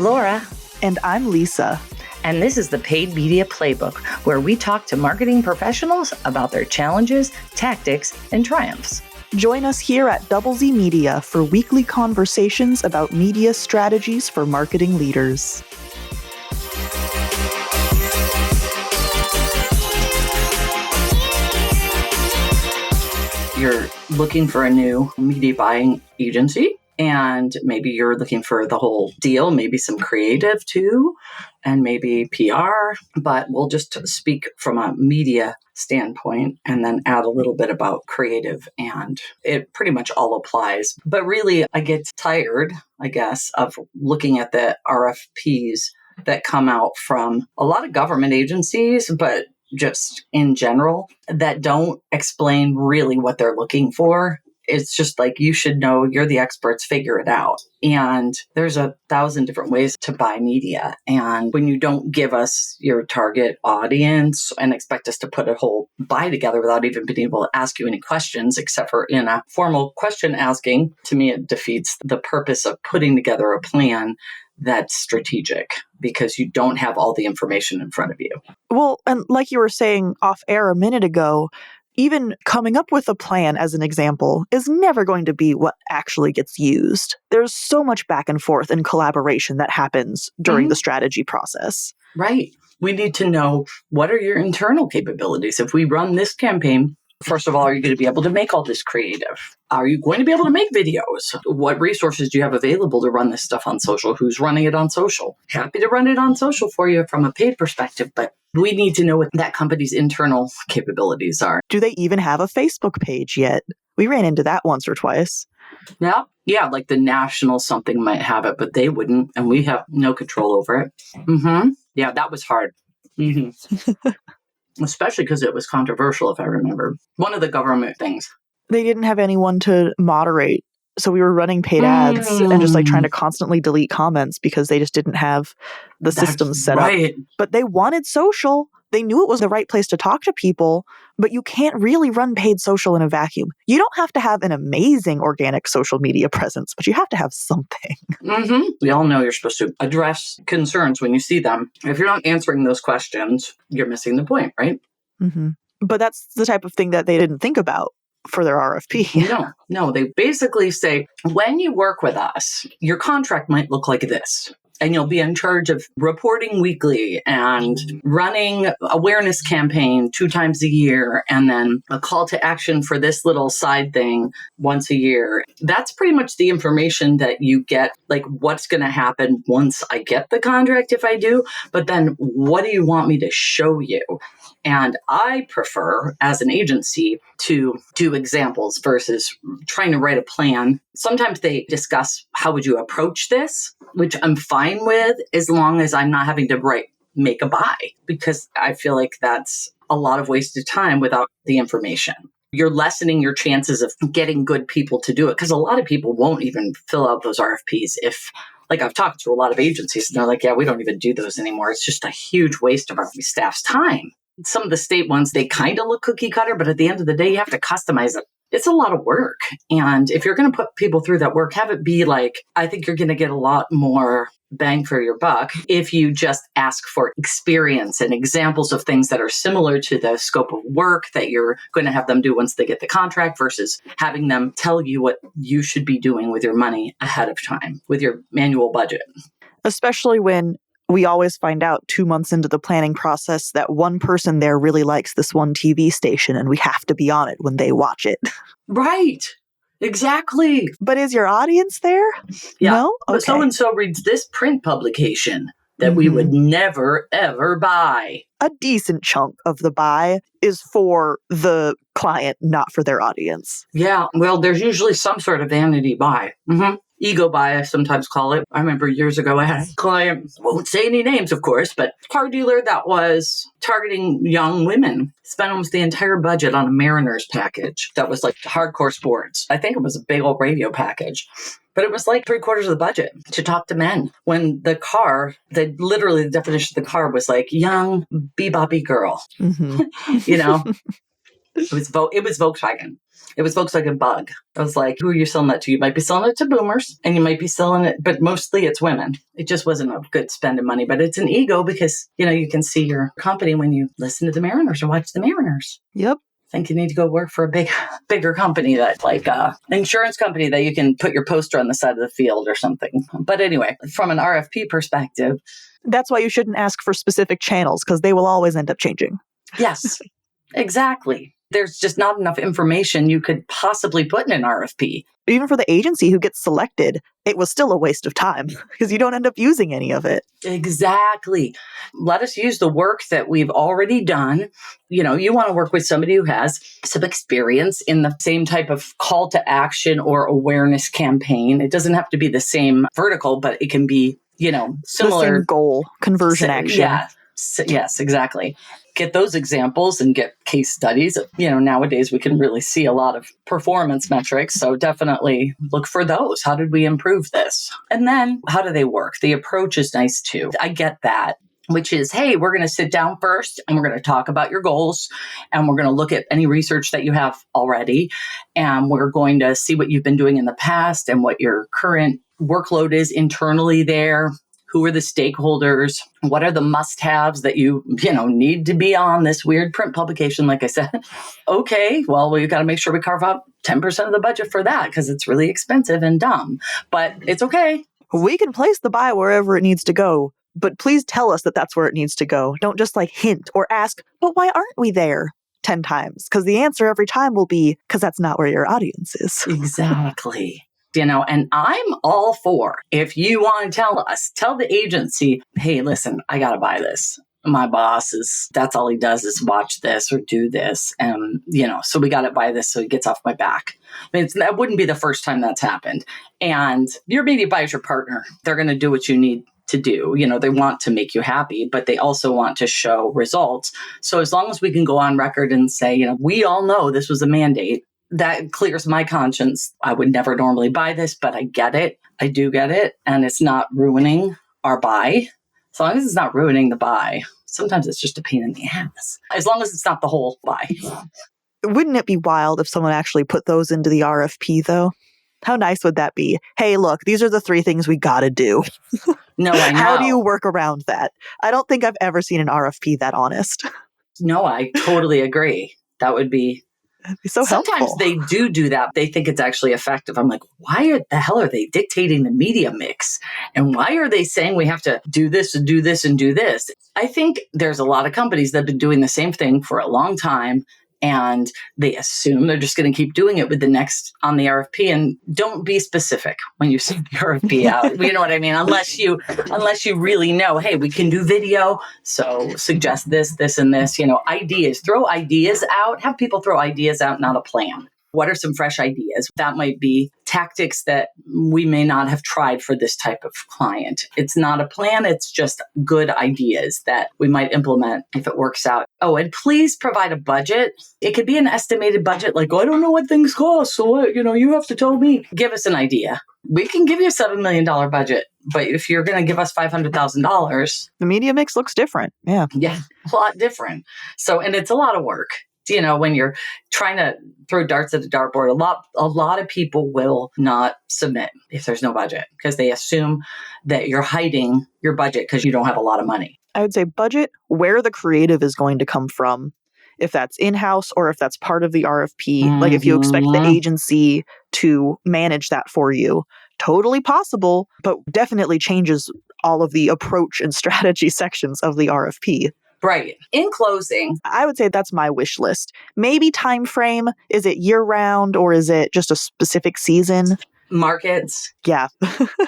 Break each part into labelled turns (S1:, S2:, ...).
S1: I'm Laura.
S2: And I'm Lisa.
S1: And this is the Paid Media Playbook, where we talk to marketing professionals about their challenges, tactics, and triumphs.
S2: Join us here at Double Z Media for weekly conversations about media strategies for marketing leaders.
S1: You're looking for a new media buying agency, and maybe you're looking for the whole deal, maybe some creative too, and maybe PR, but we'll just speak from a media standpoint and then add a little bit about creative, and it pretty much all applies. But really, I get tired, I guess, of looking at the RFPs that come out from a lot of government agencies, but just in general, that don't explain really what they're looking for. It's just like, you should know, you're the experts, figure it out. And there's 1,000 different ways to buy media. And when you don't give us your target audience and expect us to put a whole buy together without even being able to ask you any questions, except for in a formal question asking, to me, it defeats the purpose of putting together a plan that's strategic, because you don't have all the information in front of you.
S2: Well, and like you were saying off air a minute ago, even coming up with a plan, as an example, is never going to be what actually gets used. There's so much back and forth and collaboration that happens during the strategy process.
S1: Right. We need to know, what are your internal capabilities? If we run this campaign, first of all, are you going to be able to make all this creative? Are you going to be able to make videos? What resources do you have available to run this stuff on social? Who's running it on social? Happy to run it on social for you from a paid perspective, but we need to know what that company's internal capabilities are.
S2: Do they even have a Facebook page yet? We ran into that once or twice.
S1: Yeah, like the national something might have it, but they wouldn't, and we have no control over it. Yeah, that was hard. Especially because it was controversial, if I remember. One of the government things.
S2: They didn't have anyone to moderate. So we were running paid ads and just like trying to constantly delete comments because they just didn't have the systems set up. But they wanted social. They knew it was the right place to talk to people, but you can't really run paid social in a vacuum. You don't have to have an amazing organic social media presence, but you have to have something.
S1: We all know you're supposed to address concerns when you see them. If you're not answering those questions, you're missing the point, right?
S2: But that's the type of thing that they didn't think about for their RFP.
S1: No, they basically say, when you work with us, your contract might look like this. And you'll be in charge of reporting weekly and running awareness campaign 2 times a year, and then a call to action for this little side thing once a year. That's pretty much the information that you get, like what's going to happen once I get the contract, if I do. But then what do you want me to show you? And I prefer, as an agency, to do examples versus trying to write a plan. Sometimes they discuss, how would you approach this? Which I'm fine with, as long as I'm not having to make a buy, because I feel like that's a lot of wasted time without the information. You're lessening your chances of getting good people to do it, because a lot of people won't even fill out those RFPs if, like, I've talked to a lot of agencies and they're like, yeah, we don't even do those anymore. It's just a huge waste of our staff's time. Some of the state ones, they kind of look cookie cutter, but at the end of the day, you have to customize it. It's a lot of work. And if you're going to put people through that work, have it be like, I think you're going to get a lot more bang for your buck if you just ask for experience and examples of things that are similar to the scope of work that you're going to have them do once they get the contract, versus having them tell you what you should be doing with your money ahead of time with your annual budget.
S2: Especially when we always find out 2 months into the planning process that one person there really likes this one TV station and we have to be on it when they watch it.
S1: Right. Exactly.
S2: But is your audience there?
S1: Yeah.
S2: No? Okay.
S1: But so-and-so reads this print publication that we would never, ever buy.
S2: A decent chunk of the buy is for the client, not for their audience.
S1: Yeah. Well, there's usually some sort of vanity buy. Ego buy, I sometimes call it. I remember years ago I had a client, won't say any names, of course, but car dealer that was targeting young women, spent almost the entire budget on a Mariners package that was like hardcore sports. I think it was a big old radio package. But it was like 3/4 of the budget to talk to men, when the car, literally the definition of the car was like young, beboppy girl, you know? It was Volkswagen. It was Volkswagen Bug. I was like, who are you selling that to? You might be selling it to boomers and you might be selling it, but mostly it's women. It just wasn't a good spend of money, but it's an ego because, you can see your company when you listen to the Mariners or watch the Mariners.
S2: Yep.
S1: I think you need to go work for a bigger company that's like an insurance company that you can put your poster on the side of the field or something. But anyway, from an RFP perspective.
S2: That's why you shouldn't ask for specific channels because they will always end up changing.
S1: Yes, exactly. There's just not enough information you could possibly put in an RFP.
S2: Even for the agency who gets selected, it was still a waste of time because you don't end up using any of it.
S1: Exactly. Let us use the work that we've already done. You want to work with somebody who has some experience in the same type of call to action or awareness campaign. It doesn't have to be the same vertical, but it can be, similar.
S2: The same goal, conversion action.
S1: Yeah. Yes, exactly. Get those examples and get case studies. Nowadays we can really see a lot of performance metrics. So definitely look for those. How did we improve this? And then how do they work? The approach is nice too. I get that, which is, hey, we're going to sit down first and we're going to talk about your goals and we're going to look at any research that you have already. And we're going to see what you've been doing in the past and what your current workload is internally there. Who are the stakeholders? What are the must-haves that you need to be on this weird print publication, like I said? Okay, well, we've got to make sure we carve out 10% of the budget for that because it's really expensive and dumb. But it's okay.
S2: We can place the buy wherever it needs to go, but please tell us that that's where it needs to go. Don't just hint or ask, but why aren't we there 10 times? Because the answer every time will be, because that's not where your audience is.
S1: Exactly. And I'm all for, if you want to tell the agency, hey, listen, I got to buy this. My boss that's all he does is watch this or do this. And, so we got to buy this so he gets off my back. That wouldn't be the first time that's happened. And your media buyer's your partner. They're going to do what you need to do. They want to make you happy, but they also want to show results. So as long as we can go on record and say, we all know this was a mandate, that clears my conscience. I would never normally buy this, but I get it. I do get it. And it's not ruining our buy. As long as it's not ruining the buy. Sometimes it's just a pain in the ass. As long as it's not the whole buy.
S2: Wouldn't it be wild if someone actually put those into the RFP, though? How nice would that be? Hey, look, these are the 3 things we got to do.
S1: No, I know.
S2: How do you work around that? I don't think I've ever seen an RFP that honest.
S1: No, I totally agree. That would be...
S2: So
S1: sometimes
S2: helpful.
S1: They do that. They think it's actually effective. I'm like, why the hell are they dictating the media mix? And why are they saying we have to do this and do this and do this? I think there's a lot of companies that have been doing the same thing for a long time. And they assume they're just going to keep doing it with the next on the RFP. And don't be specific when you send the RFP out. You know what I mean? Unless you really know, hey, we can do video. So suggest this, and this, ideas, throw ideas out, have people throw ideas out, not a plan. What are some fresh ideas? That might be tactics that we may not have tried for this type of client. It's not a plan. It's just good ideas that we might implement if it works out. Oh, and please provide a budget. It could be an estimated budget, like, I don't know what things cost. So what, you have to tell me. Give us an idea. We can give you a $7 million budget, but if you're going to give us $500,000,
S2: the media mix looks different. Yeah,
S1: a lot different. So, and it's a lot of work. When you're trying to throw darts at a dartboard, a lot of people will not submit if there's no budget because they assume that you're hiding your budget because you don't have a lot of money.
S2: I would say budget, where the creative is going to come from, if that's in-house or if that's part of the RFP. Mm-hmm. Like if you expect the agency to manage that for you, totally possible, but definitely changes all of the approach and strategy sections of the RFP.
S1: Right. In closing,
S2: I would say that's my wish list. Maybe time frame. Is it year round or is it just a specific season?
S1: Markets.
S2: Yeah.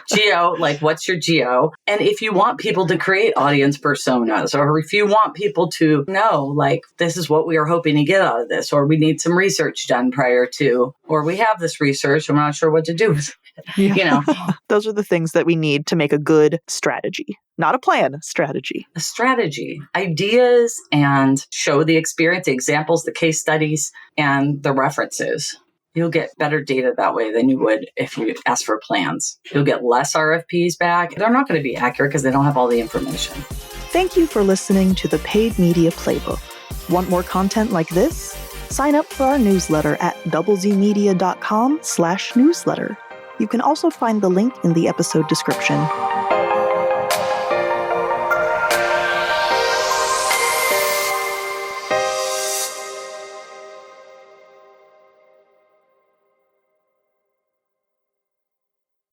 S1: Geo, what's your geo? And if you want people to create audience personas, or if you want people to know, this is what we are hoping to get out of this, or we need some research done prior to, or we have this research, I'm not sure what to do with it. Yeah.
S2: Those are the things that we need to make a good strategy. Not a plan, strategy.
S1: A strategy. Ideas and show the experience, the examples, the case studies, and the references. You'll get better data that way than you would if you ask for plans. You'll get less RFPs back. They're not going to be accurate because they don't have all the information.
S2: Thank you for listening to the Paid Media Playbook. Want more content like this? Sign up for our newsletter at doublezmedia.com/newsletter. You can also find the link in the episode description.